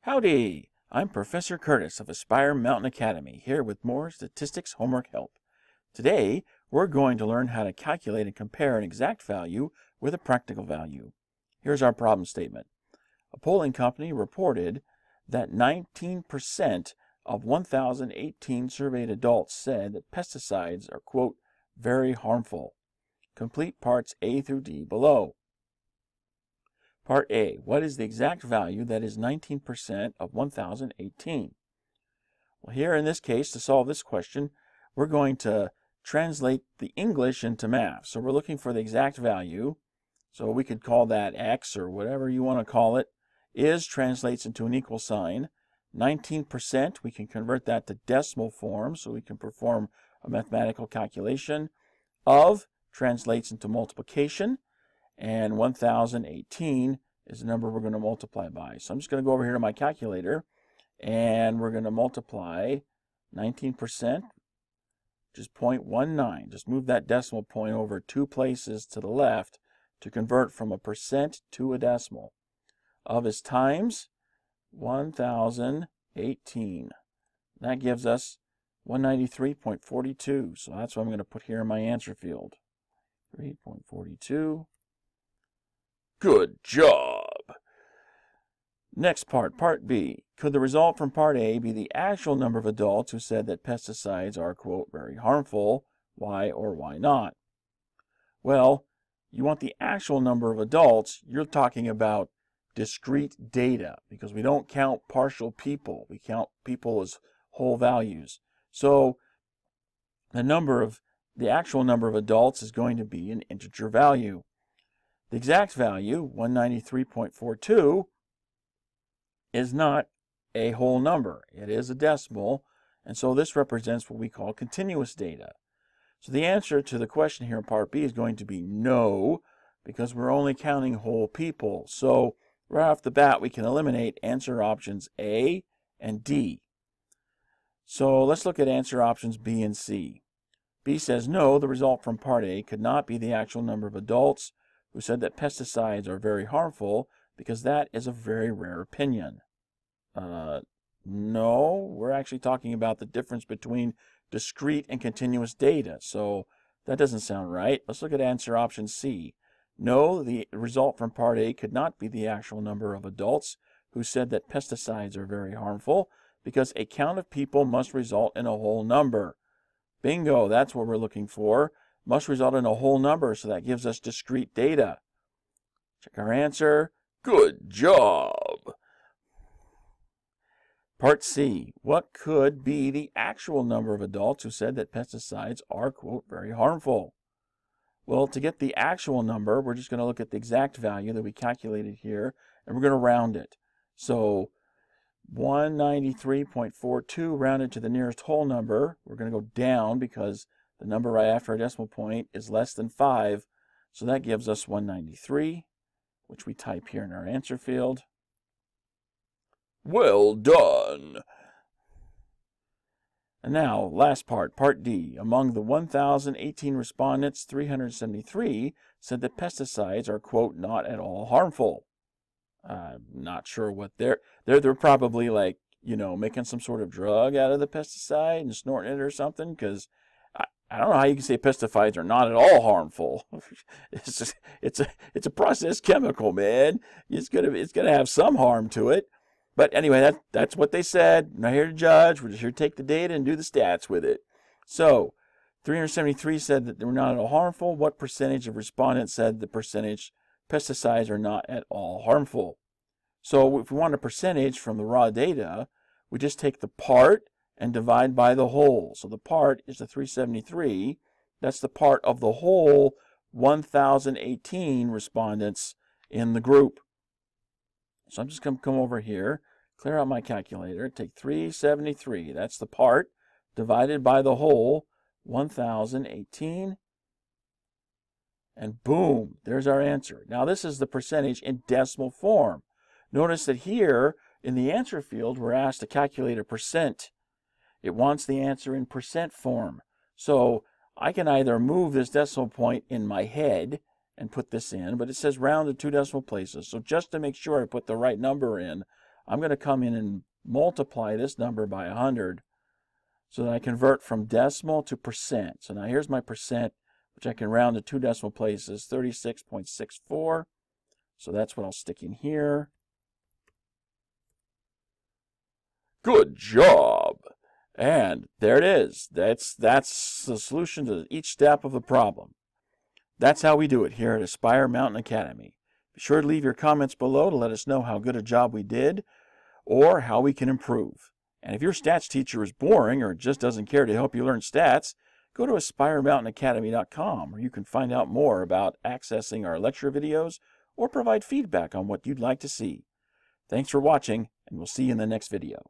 Howdy! I'm Professor Curtis of Aspire Mountain Academy, here with more statistics homework help. Today, we're going to learn how to calculate and compare an exact value with a practical value. Here's our problem statement. A polling company reported that 19% of 1,018 surveyed adults said that pesticides are, quote, very harmful. Complete parts A through D below. Part A, what is the exact value that is 19% of 1,018? Well, here in this case, to solve this question, we're going to translate the English into math. So we're looking for the exact value. So we could call that X or whatever you want to call it. Is translates into an equal sign. 19%, we can convert that to decimal form so we can perform a mathematical calculation. Of translates into multiplication. And 1,018 is the number we're going to multiply by. So I'm just going to go over here to my calculator, and we're going to multiply 19%, which is 0.19. Just move that decimal point over 2 places to the left to convert from a percent to a decimal. Of is times 1,018. That gives us 193.42. So that's what I'm going to put here in my answer field. 3.42. Good job! Next part, Part B. Could the result from Part A be the actual number of adults who said that pesticides are, quote, very harmful? Why or why not? Well, you want the actual number of adults. You're talking about discrete data because we don't count partial people. We count people as whole values. So the actual number of adults is going to be an integer value. The exact value, 193.42, is not a whole number. It is a decimal, and so this represents what we call continuous data. So the answer to the question here in Part B is going to be no, because we're only counting whole people. So right off the bat, we can eliminate answer options A and D. So let's look at answer options B and C. B says no, the result from Part A could not be the actual number of adults who said that pesticides are very harmful, because that is a very rare opinion. No, we're actually talking about the difference between discrete and continuous data, so that doesn't sound right. Let's look at answer option C. No, the result from Part A could not be the actual number of adults who said that pesticides are very harmful, because a count of people must result in a whole number. Bingo, that's what we're looking for. Must result in a whole number, so that gives us discrete data. Check our answer. Good job! Part C. What could be the actual number of adults who said that pesticides are, quote, very harmful? Well, to get the actual number, we're just going to look at the exact value that we calculated here, and we're going to round it. So 193.42 rounded to the nearest whole number. We're going to go down because the number right after our decimal point is less than 5. So that gives us 193, which we type here in our answer field. Well done! And now, last part, Part D. Among the 1,018 respondents, 373 said that pesticides are, quote, not at all harmful. I'm not sure what they're probably like, making some sort of drug out of the pesticide and snorting it or something, because I don't know how you can say pesticides are not at all harmful. It's a processed chemical, man. It's gonna have some harm to it. But anyway, that's what they said. I'm not here to judge. We're just here to take the data and do the stats with it. So 373 said that they were not at all harmful. What percentage of respondents said the percentage pesticides are not at all harmful? So if we want a percentage from the raw data, we just take the part and divide by the whole. So the part is the 373. That's the part of the whole 1,018 respondents in the group. So I'm just going to come over here, clear out my calculator, take 373. That's the part divided by the whole 1,018. And boom, there's our answer. Now this is the percentage in decimal form. Notice that here in the answer field, we're asked to calculate a percent. It wants the answer in percent form. So I can either move this decimal point in my head and put this in, but it says round to 2 decimal places. So just to make sure I put the right number in, I'm going to come in and multiply this number by 100 so that I convert from decimal to percent. So now here's my percent, which I can round to 2 decimal places, 36.64. So that's what I'll stick in here. Good job! And there it is. That's the solution to each step of the problem. That's how we do it here at Aspire Mountain Academy. Be sure to leave your comments below to let us know how good a job we did or how we can improve. And if your stats teacher is boring or just doesn't care to help you learn stats, go to AspireMountainAcademy.com where you can find out more about accessing our lecture videos or provide feedback on what you'd like to see. Thanks for watching, and we'll see you in the next video.